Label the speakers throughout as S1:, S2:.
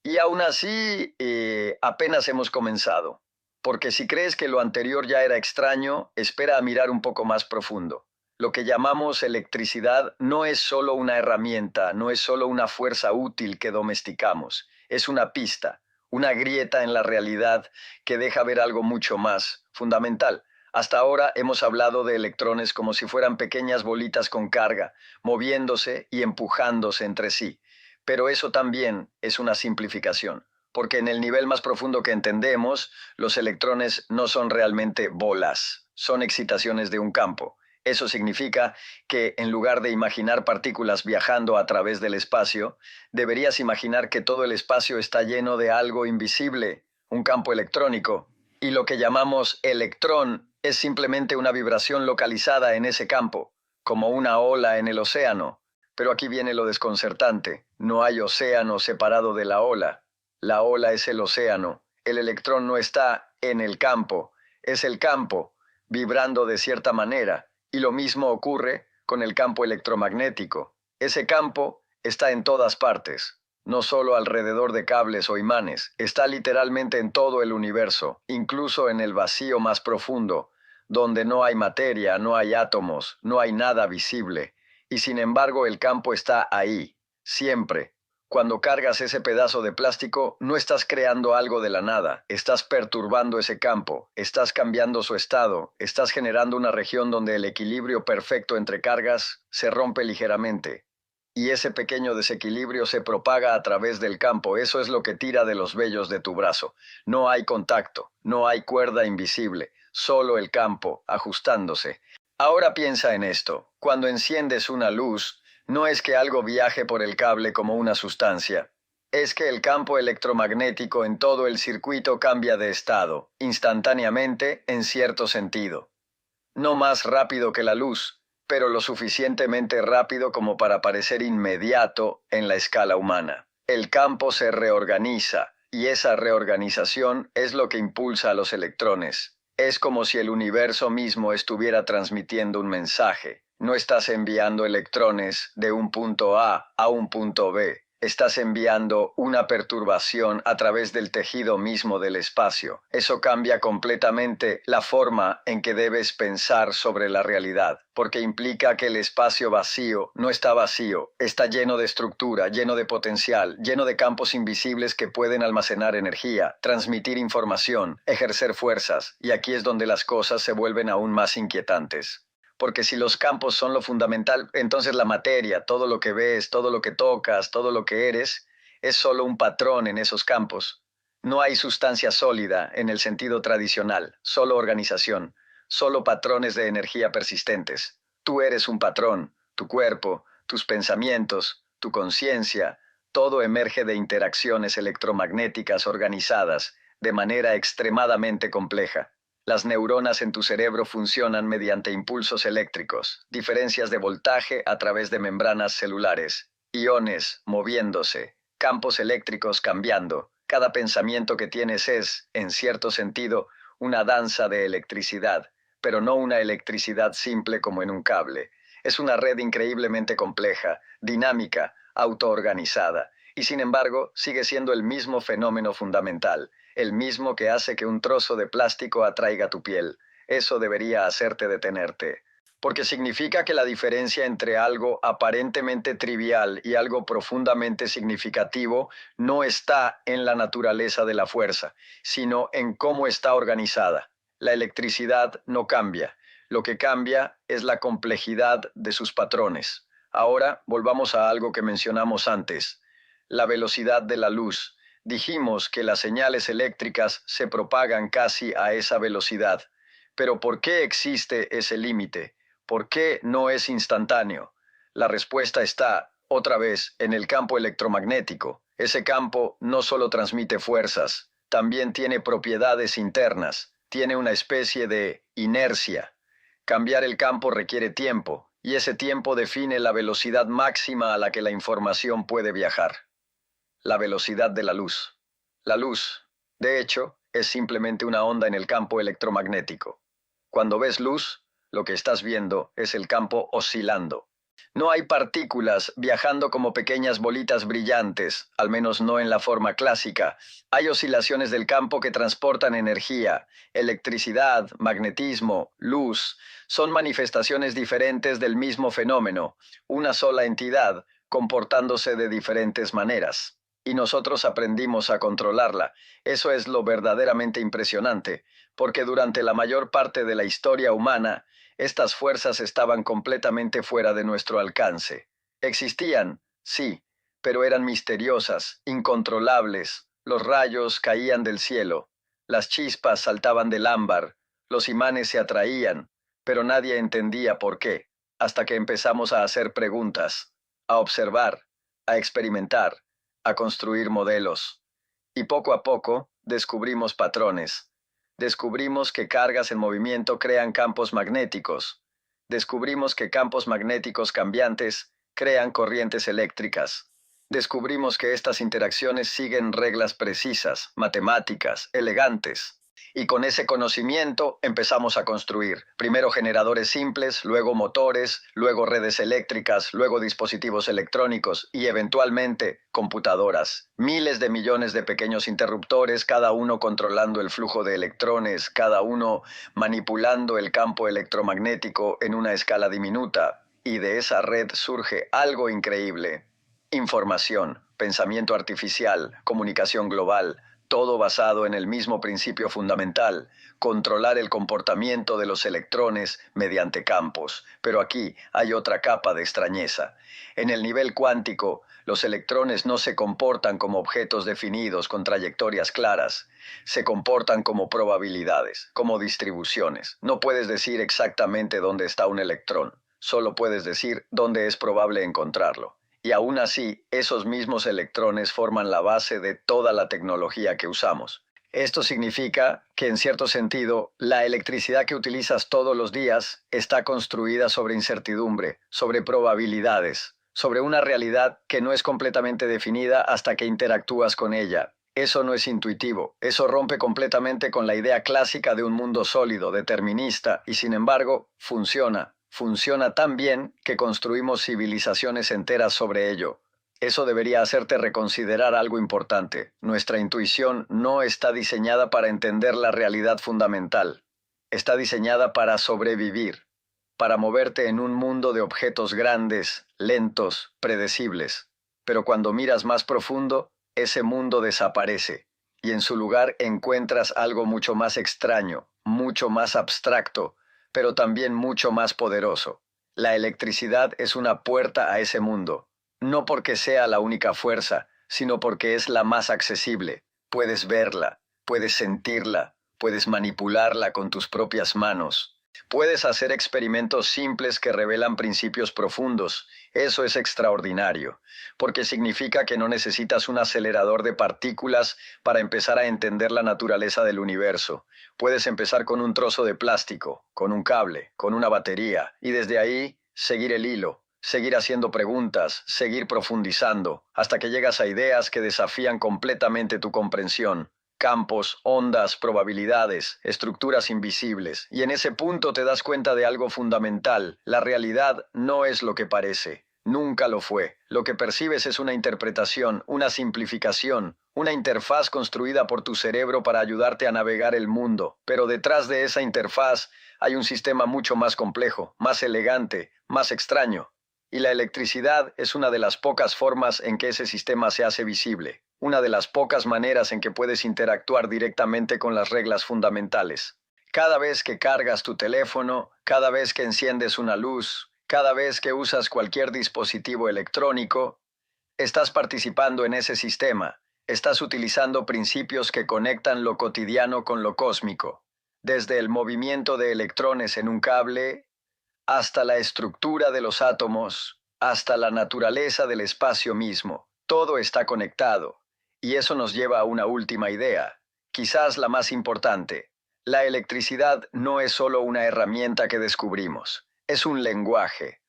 S1: Y aún así, apenas hemos comenzado. Porque si crees que lo anterior ya era extraño, espera a mirar un poco más profundo. Lo que llamamos electricidad no es solo una herramienta, no es solo una fuerza útil que domesticamos, es una pista, una grieta en la realidad que deja ver algo mucho más fundamental. Hasta ahora hemos hablado de electrones como si fueran pequeñas bolitas con carga, moviéndose y empujándose entre sí. Pero eso también es una simplificación, porque en el nivel más profundo que entendemos, los electrones no son realmente bolas, son excitaciones de un campo. Eso significa que en lugar de imaginar partículas viajando a través del espacio, deberías imaginar que todo el espacio está lleno de algo invisible, un campo electrónico, y lo que llamamos electrón es simplemente una vibración localizada en ese campo, como una ola en el océano. Pero aquí viene lo desconcertante. No hay océano separado de la ola. La ola es el océano. El electrón no está en el campo. Es el campo, vibrando de cierta manera. Y lo mismo ocurre con el campo electromagnético. Ese campo está en todas partes. No solo alrededor de cables o imanes. Está literalmente en todo el universo, incluso en el vacío más profundo, donde no hay materia, no hay átomos, no hay nada visible. Y sin embargo el campo está ahí, siempre. Cuando cargas ese pedazo de plástico, no estás creando algo de la nada, estás perturbando ese campo, estás cambiando su estado, estás generando una región donde el equilibrio perfecto entre cargas se rompe ligeramente. Y ese pequeño desequilibrio se propaga a través del campo, eso es lo que tira de los vellos de tu brazo. No hay contacto, no hay cuerda invisible, solo el campo, ajustándose. Ahora piensa en esto. Cuando enciendes una luz, no es que algo viaje por el cable como una sustancia. Es que el campo electromagnético en todo el circuito cambia de estado, instantáneamente, en cierto sentido. No más rápido que la luz, pero lo suficientemente rápido como para parecer inmediato en la escala humana. El campo se reorganiza, y esa reorganización es lo que impulsa a los electrones. Es como si el universo mismo estuviera transmitiendo un mensaje. No estás enviando electrones de un punto A un punto B. Estás enviando una perturbación a través del tejido mismo del espacio. Eso cambia completamente la forma en que debes pensar sobre la realidad, porque implica que el espacio vacío no está vacío, está lleno de estructura, lleno de potencial, lleno de campos invisibles que pueden almacenar energía, transmitir información, ejercer fuerzas, y aquí es donde las cosas se vuelven aún más inquietantes. Porque si los campos son lo fundamental, entonces la materia, todo lo que ves, todo lo que tocas, todo lo que eres, es solo un patrón en esos campos. No hay sustancia sólida en el sentido tradicional, solo organización, solo patrones de energía persistentes. Tú eres un patrón, tu cuerpo, tus pensamientos, tu conciencia, todo emerge de interacciones electromagnéticas organizadas de manera extremadamente compleja. Las neuronas en tu cerebro funcionan mediante impulsos eléctricos, diferencias de voltaje a través de membranas celulares, iones moviéndose, campos eléctricos cambiando. Cada pensamiento que tienes es, en cierto sentido, una danza de electricidad, pero no una electricidad simple como en un cable. Es una red increíblemente compleja, dinámica, autoorganizada, y sin embargo sigue siendo el mismo fenómeno fundamental, el mismo que hace que un trozo de plástico atraiga tu piel. Eso debería hacerte detenerte, porque significa que la diferencia entre algo aparentemente trivial y algo profundamente significativo no está en la naturaleza de la fuerza, sino en cómo está organizada. La electricidad no cambia. Lo que cambia es la complejidad de sus patrones. Ahora volvamos a algo que mencionamos antes, la velocidad de la luz. Dijimos que las señales eléctricas se propagan casi a esa velocidad. Pero ¿por qué existe ese límite? ¿Por qué no es instantáneo? La respuesta está, otra vez, en el campo electromagnético. Ese campo no solo transmite fuerzas, también tiene propiedades internas, tiene una especie de inercia. Cambiar el campo requiere tiempo, y ese tiempo define la velocidad máxima a la que la información puede viajar. La velocidad de la luz. La luz, de hecho, es simplemente una onda en el campo electromagnético. Cuando ves luz, lo que estás viendo es el campo oscilando. No hay partículas viajando como pequeñas bolitas brillantes, al menos no en la forma clásica. Hay oscilaciones del campo que transportan energía, electricidad, magnetismo, luz. Son manifestaciones diferentes del mismo fenómeno, una sola entidad, comportándose de diferentes maneras. Y nosotros aprendimos a controlarla. Eso es lo verdaderamente impresionante, porque durante la mayor parte de la historia humana, estas fuerzas estaban completamente fuera de nuestro alcance. Existían, sí, pero eran misteriosas, incontrolables. Los rayos caían del cielo, las chispas saltaban del ámbar, los imanes se atraían, pero nadie entendía por qué, hasta que empezamos a hacer preguntas, a observar, a experimentar, a construir modelos. Y poco a poco descubrimos patrones. Descubrimos que cargas en movimiento crean campos magnéticos. Descubrimos que campos magnéticos cambiantes crean corrientes eléctricas. Descubrimos que estas interacciones siguen reglas precisas, matemáticas, elegantes. Y con ese conocimiento empezamos a construir, primero generadores simples, luego motores, luego redes eléctricas, luego dispositivos electrónicos y eventualmente computadoras. Miles de millones de pequeños interruptores, cada uno controlando el flujo de electrones, cada uno manipulando el campo electromagnético en una escala diminuta. Y de esa red surge algo increíble. Información, pensamiento artificial, comunicación global, todo basado en el mismo principio fundamental, controlar el comportamiento de los electrones mediante campos. Pero aquí hay otra capa de extrañeza. En el nivel cuántico, los electrones no se comportan como objetos definidos con trayectorias claras. Se comportan como probabilidades, como distribuciones. No puedes decir exactamente dónde está un electrón, solo puedes decir dónde es probable encontrarlo. Y aún así, esos mismos electrones forman la base de toda la tecnología que usamos. Esto significa que, en cierto sentido, la electricidad que utilizas todos los días está construida sobre incertidumbre, sobre probabilidades, sobre una realidad que no es completamente definida hasta que interactúas con ella. Eso no es intuitivo, eso rompe completamente con la idea clásica de un mundo sólido, determinista, y sin embargo, funciona. Funciona tan bien que construimos civilizaciones enteras sobre ello. Eso debería hacerte reconsiderar algo importante. Nuestra intuición no está diseñada para entender la realidad fundamental. Está diseñada para sobrevivir, para moverte en un mundo de objetos grandes, lentos, predecibles. Pero cuando miras más profundo, ese mundo desaparece, y en su lugar encuentras algo mucho más extraño, mucho más abstracto, pero también mucho más poderoso. La electricidad es una puerta a ese mundo, no porque sea la única fuerza, sino porque es la más accesible. Puedes verla, puedes sentirla, puedes manipularla con tus propias manos. Puedes hacer experimentos simples que revelan principios profundos. Eso es extraordinario, porque significa que no necesitas un acelerador de partículas para empezar a entender la naturaleza del universo. Puedes empezar con un trozo de plástico, con un cable, con una batería, y desde ahí seguir el hilo, seguir haciendo preguntas, seguir profundizando, hasta que llegas a ideas que desafían completamente tu comprensión. Campos, ondas, probabilidades, estructuras invisibles. Y en ese punto te das cuenta de algo fundamental. La realidad no es lo que parece. Nunca lo fue. Lo que percibes es una interpretación, una simplificación, una interfaz construida por tu cerebro para ayudarte a navegar el mundo. Pero detrás de esa interfaz hay un sistema mucho más complejo, más elegante, más extraño. Y la electricidad es una de las pocas formas en que ese sistema se hace visible. Una de las pocas maneras en que puedes interactuar directamente con las reglas fundamentales. Cada vez que cargas tu teléfono, cada vez que enciendes una luz, cada vez que usas cualquier dispositivo electrónico, estás participando en ese sistema. Estás utilizando principios que conectan lo cotidiano con lo cósmico. Desde el movimiento de electrones en un cable, hasta la estructura de los átomos, hasta la naturaleza del espacio mismo. Todo está conectado. Y eso nos lleva a una última idea, quizás la más importante. La electricidad no es solo una herramienta que descubrimos, es un lenguaje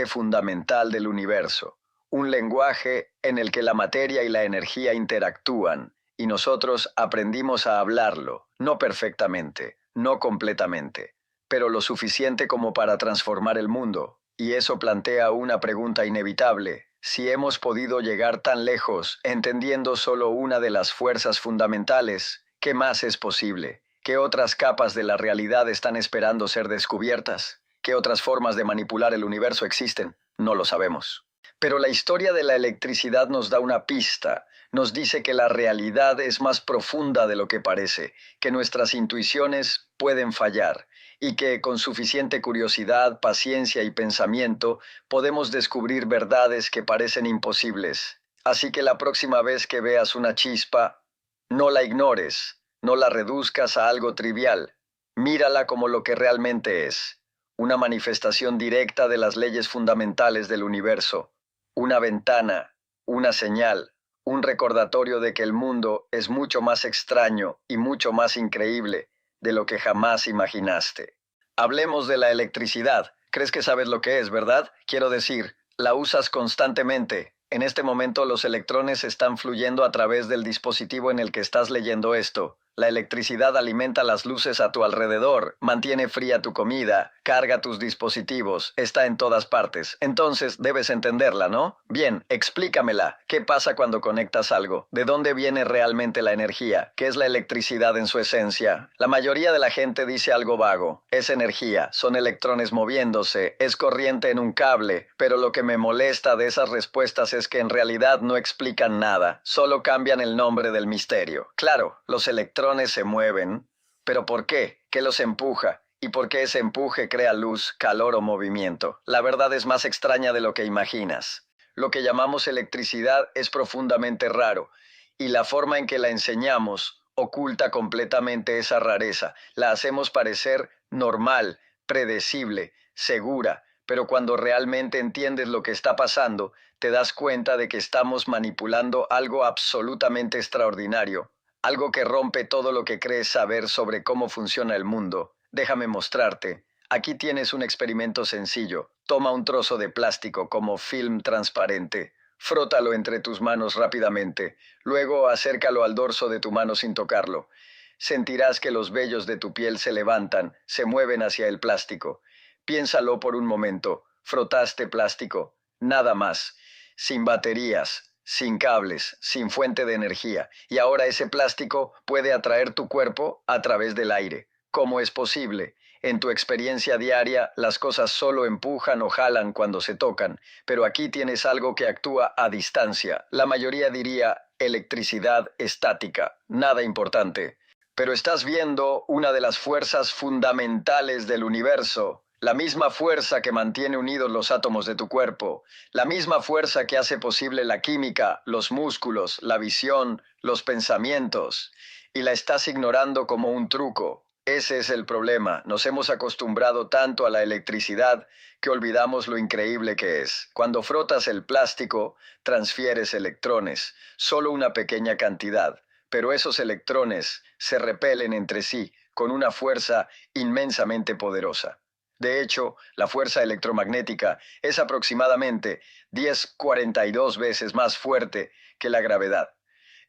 S1: fundamental del universo, un lenguaje en el que la materia y la energía interactúan, y nosotros aprendimos a hablarlo, no perfectamente, no completamente, pero lo suficiente como para transformar el mundo. Y eso plantea una pregunta inevitable. Si hemos podido llegar tan lejos, entendiendo solo una de las fuerzas fundamentales, ¿qué más es posible? ¿Qué otras capas de la realidad están esperando ser descubiertas? ¿Qué otras formas de manipular el universo existen? No lo sabemos. Pero la historia de la electricidad nos da una pista. Nos dice que la realidad es más profunda de lo que parece, que nuestras intuiciones pueden fallar y que con suficiente curiosidad, paciencia y pensamiento podemos descubrir verdades que parecen imposibles. Así que la próxima vez que veas una chispa, no la ignores, no la reduzcas a algo trivial. Mírala como lo que realmente es, una manifestación directa de las leyes fundamentales del universo, una ventana, una señal, un recordatorio de que el mundo es mucho más extraño y mucho más increíble de lo que jamás imaginaste. Hablemos de la electricidad. ¿Crees que sabes lo que es, verdad? Quiero decir, la usas constantemente. En este momento los electrones están fluyendo a través del dispositivo en el que estás leyendo esto. La electricidad alimenta las luces a tu alrededor, mantiene fría tu comida, carga tus dispositivos, está en todas partes. Entonces debes entenderla, ¿no? Bien, explícamela. ¿Qué pasa cuando conectas algo? ¿De dónde viene realmente la energía? ¿Qué es la electricidad en su esencia? La mayoría de la gente dice algo vago. Es energía, son electrones moviéndose, es corriente en un cable, pero lo que me molesta de esas respuestas es que en realidad no explican nada, solo cambian el nombre del misterio. Claro, los electrones se mueven, pero ¿por qué? ¿Qué los empuja? ¿Y por qué ese empuje crea luz, calor o movimiento? La verdad es más extraña de lo que imaginas. Lo que llamamos electricidad es profundamente raro, y la forma en que la enseñamos oculta completamente esa rareza. La hacemos parecer normal, predecible, segura, pero cuando realmente entiendes lo que está pasando, te das cuenta de que estamos manipulando algo absolutamente extraordinario. Algo que rompe todo lo que crees saber sobre cómo funciona el mundo. Déjame mostrarte. Aquí tienes un experimento sencillo. Toma un trozo de plástico como film transparente. Frótalo entre tus manos rápidamente. Luego acércalo al dorso de tu mano sin tocarlo. Sentirás que los vellos de tu piel se levantan, se mueven hacia el plástico. Piénsalo por un momento. Frotaste plástico. Nada más. Sin baterías, sin cables, sin fuente de energía, y ahora ese plástico puede atraer tu cuerpo a través del aire. ¿Cómo es posible? En tu experiencia diaria, las cosas solo empujan o jalan cuando se tocan, pero aquí tienes algo que actúa a distancia. La mayoría diría electricidad estática, nada importante. Pero estás viendo una de las fuerzas fundamentales del universo. La misma fuerza que mantiene unidos los átomos de tu cuerpo, la misma fuerza que hace posible la química, los músculos, la visión, los pensamientos, y la estás ignorando como un truco. Ese es el problema. Nos hemos acostumbrado tanto a la electricidad que olvidamos lo increíble que es. Cuando frotas el plástico, transfieres electrones, solo una pequeña cantidad, pero esos electrones se repelen entre sí con una fuerza inmensamente poderosa. De hecho, la fuerza electromagnética es aproximadamente 1042 veces más fuerte que la gravedad.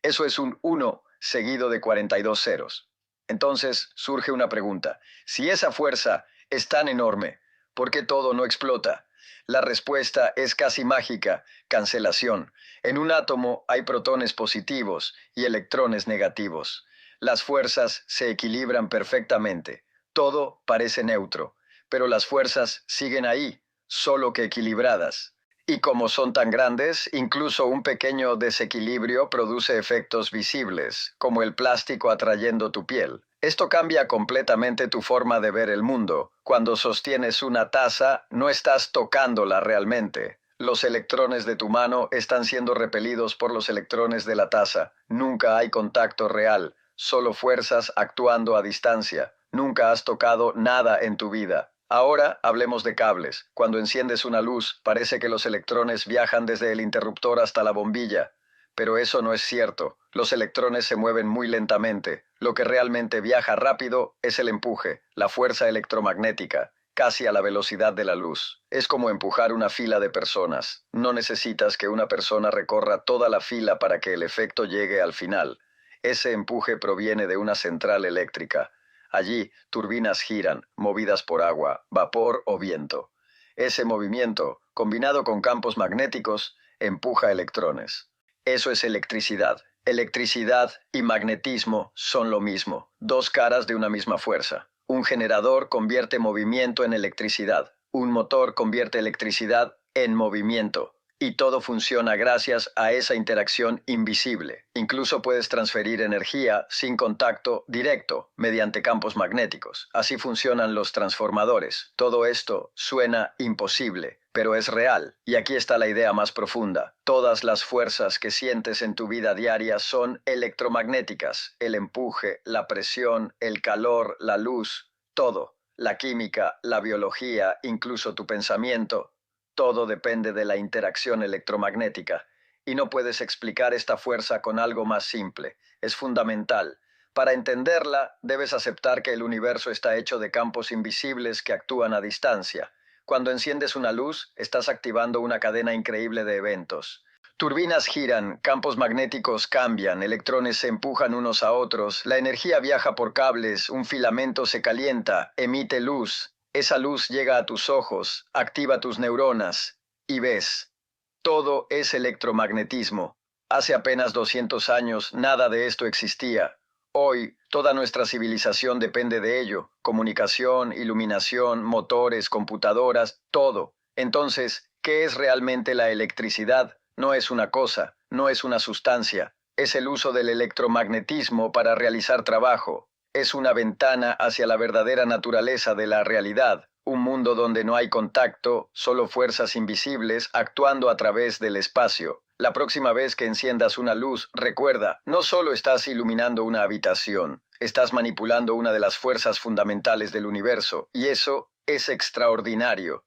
S1: Eso es un 1 seguido de 42 ceros. Entonces surge una pregunta. Si esa fuerza es tan enorme, ¿por qué todo no explota? La respuesta es casi mágica: cancelación. En un átomo hay protones positivos y electrones negativos. Las fuerzas se equilibran perfectamente. Todo parece neutro, pero las fuerzas siguen ahí, solo que equilibradas. Y como son tan grandes, incluso un pequeño desequilibrio produce efectos visibles, como el plástico atrayendo tu piel. Esto cambia completamente tu forma de ver el mundo. Cuando sostienes una taza, no estás tocándola realmente. Los electrones de tu mano están siendo repelidos por los electrones de la taza. Nunca hay contacto real, solo fuerzas actuando a distancia. Nunca has tocado nada en tu vida. Ahora hablemos de cables. Cuando enciendes una luz, parece que los electrones viajan desde el interruptor hasta la bombilla. Pero eso no es cierto. Los electrones se mueven muy lentamente. Lo que realmente viaja rápido es el empuje, la fuerza electromagnética, casi a la velocidad de la luz. Es como empujar una fila de personas. No necesitas que una persona recorra toda la fila para que el efecto llegue al final. Ese empuje proviene de una central eléctrica. Allí, turbinas giran, movidas por agua, vapor o viento. Ese movimiento, combinado con campos magnéticos, empuja electrones. Eso es electricidad. Electricidad y magnetismo son lo mismo, dos caras de una misma fuerza. Un generador convierte movimiento en electricidad. Un motor convierte electricidad en movimiento. Y todo funciona gracias a esa interacción invisible. Incluso puedes transferir energía sin contacto directo mediante campos magnéticos. Así funcionan los transformadores. Todo esto suena imposible, pero es real. Y aquí está la idea más profunda. Todas las fuerzas que sientes en tu vida diaria son electromagnéticas. El empuje, la presión, el calor, la luz, todo. La química, la biología, incluso tu pensamiento. Todo depende de la interacción electromagnética, y no puedes explicar esta fuerza con algo más simple. Es fundamental. Para entenderla, debes aceptar que el universo está hecho de campos invisibles que actúan a distancia. Cuando enciendes una luz, estás activando una cadena increíble de eventos. Turbinas giran, campos magnéticos cambian, electrones se empujan unos a otros, la energía viaja por cables, un filamento se calienta, emite luz. Esa luz llega a tus ojos, activa tus neuronas y ves. Todo es electromagnetismo. Hace apenas 200 años nada de esto existía. Hoy, toda nuestra civilización depende de ello. Comunicación, iluminación, motores, computadoras, todo. Entonces, ¿qué es realmente la electricidad? No es una cosa, no es una sustancia. Es el uso del electromagnetismo para realizar trabajo. Es una ventana hacia la verdadera naturaleza de la realidad, un mundo donde no hay contacto, solo fuerzas invisibles actuando a través del espacio. La próxima vez que enciendas una luz, recuerda, no solo estás iluminando una habitación, estás manipulando una de las fuerzas fundamentales del universo, y eso es extraordinario.